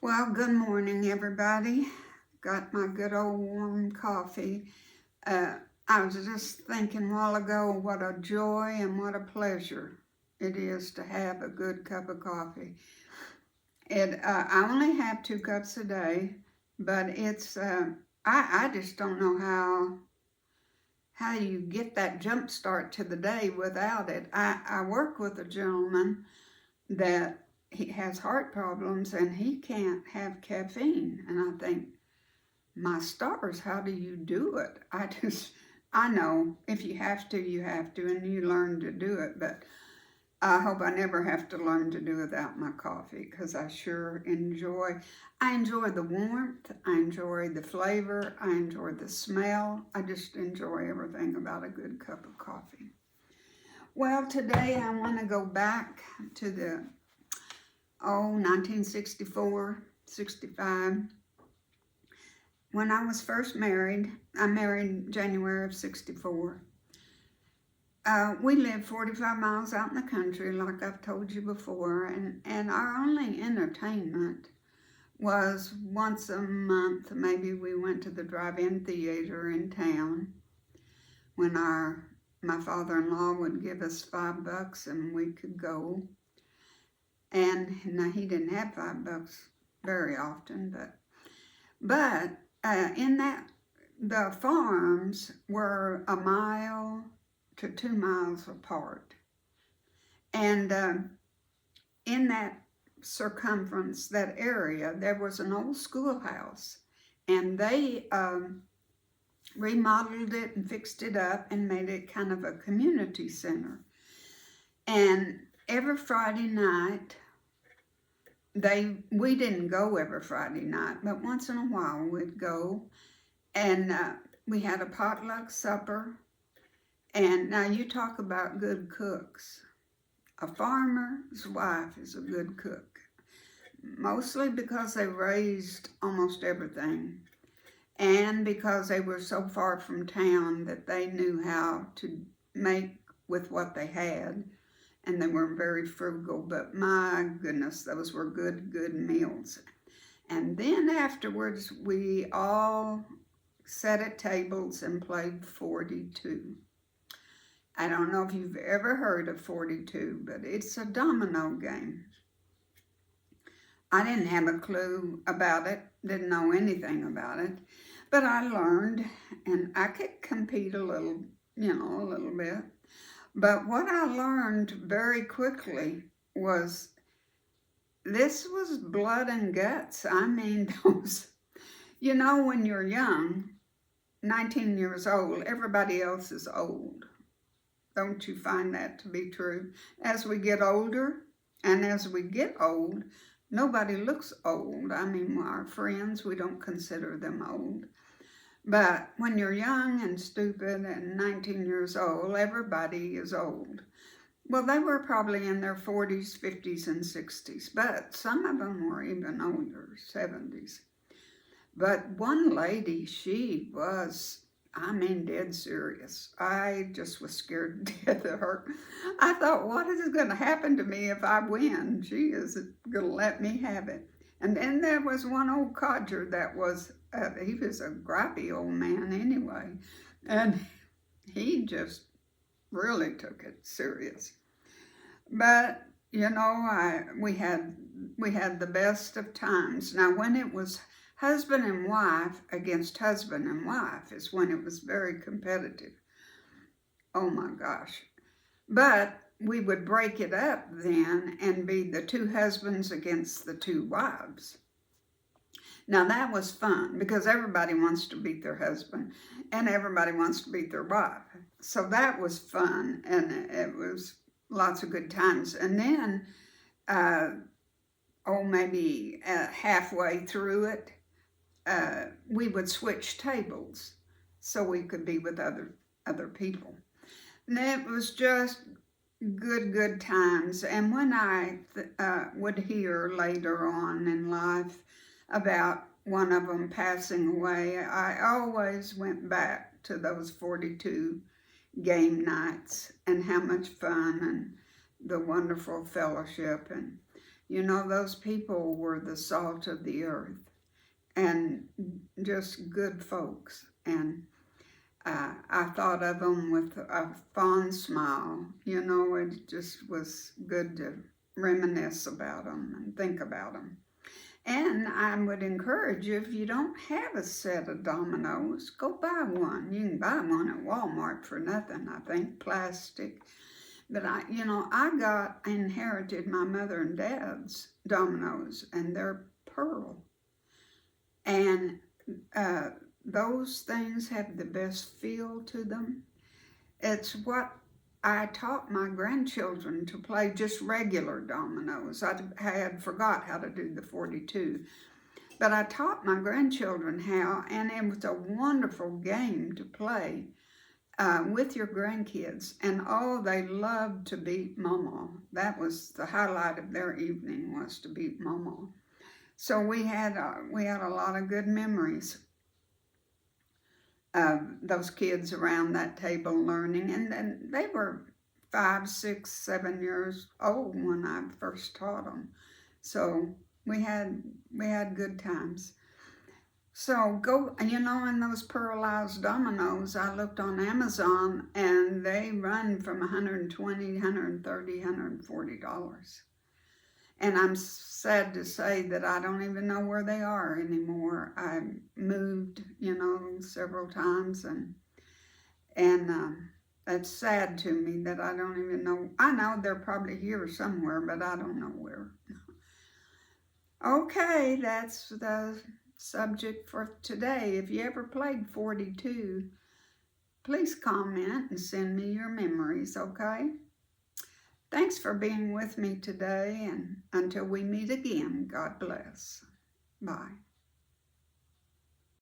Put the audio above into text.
Well, good morning, everybody. Got my good old warm coffee. Uh, I was just thinking a while ago what a joy and what a pleasure it is to have a good cup of coffee. I only have 2 cups a day, but I just don't know how you get that jump start to the day without it. I work with a gentleman that he has heart problems and he can't have caffeine. And I think, my stars, how do you do it? I know if you have to, you have to, and you learn to do it. But I hope I never have to learn to do without my coffee because I enjoy the warmth, I enjoy the flavor, I enjoy the smell. I just enjoy everything about a good cup of coffee. Well, today I want to go back to the 1964, 65. When I was first married, I married January of 64. We lived 45 miles out in the country, like I've told you before, and our only entertainment was once a month. Maybe we went to the drive-in theater in town when my father-in-law would give us $5 and we could go. And now he didn't have $5 very often, but in that, the farms were 1 to 2 miles apart. And in that circumference, that area, there was an old schoolhouse. And they remodeled it and fixed it up and made it kind of a community center. And every Friday night, we didn't go every Friday night, but once in a while we'd go, and we had a potluck supper. And now you talk about good cooks. A farmer's wife is a good cook, mostly because they raised almost everything, and because they were so far from town that they knew how to make with what they had. And they were very frugal, but my goodness, those were good meals. And then afterwards, we all sat at tables and played 42. I don't know if you've ever heard of 42, but it's a domino game. I didn't have a clue about it, didn't know anything about it, but I learned, and I could compete a little bit. But what I learned very quickly was this was blood and guts. I mean, when you're young, 19 years old, everybody else is old. Don't you find that to be true? As we get older, and as we get old, nobody looks old. I mean, our friends, we don't consider them old. But when you're young and stupid and 19 years old, everybody is old. Well, they were probably in their 40s, 50s, and 60s, but some of them were even older, 70s. But one lady, she was, dead serious. I just was scared to death of her. I thought, what is going to happen to me if I win? She is going to let me have it. And then there was one old codger that was, he was a gripey old man anyway, and he just really took it serious. But, we had the best of times. Now, when it was husband and wife against husband and wife is when it was very competitive. Oh my gosh. But we would break it up then and be the 2 husbands against the 2 wives. Now that was fun because everybody wants to beat their husband and everybody wants to beat their wife. So that was fun, and it was lots of good times. And then, maybe halfway through it, we would switch tables so we could be with other people. And it was just good times. And when I would hear later on in life about one of them passing away, I always went back to those 42 game nights and how much fun and the wonderful fellowship. And You know, those people were the salt of the earth and just good folks. And I thought of them with a fond smile. You know, it just was good to reminisce about them and think about them. And I would encourage you, if you don't have a set of dominoes, go buy one. You can buy one at Walmart for nothing, I think, plastic. But I inherited my mother and dad's dominoes, and they're pearl. And those things have the best feel to them. It's what I taught my grandchildren to play, just regular dominoes. I had forgot how to do the 42. But I taught my grandchildren how, and it was a wonderful game to play with your grandkids. And oh, they loved to beat Mama. That was the highlight of their evening, was to beat Mama. So we had a lot of good memories of those kids around that table learning. And they were 5, 6, 7 years old when I first taught them. So we had good times. So go, in those pearlized dominoes, I looked on Amazon, and they run from $120, $130, $140. And I'm sad to say that I don't even know where they are anymore. I moved, several times, and it's sad to me that I don't even know. I know they're probably here somewhere, but I don't know where. Okay, that's the subject for today. If you ever played 42, please comment and send me your memories, okay? Thanks for being with me today, and until we meet again, God bless. Bye.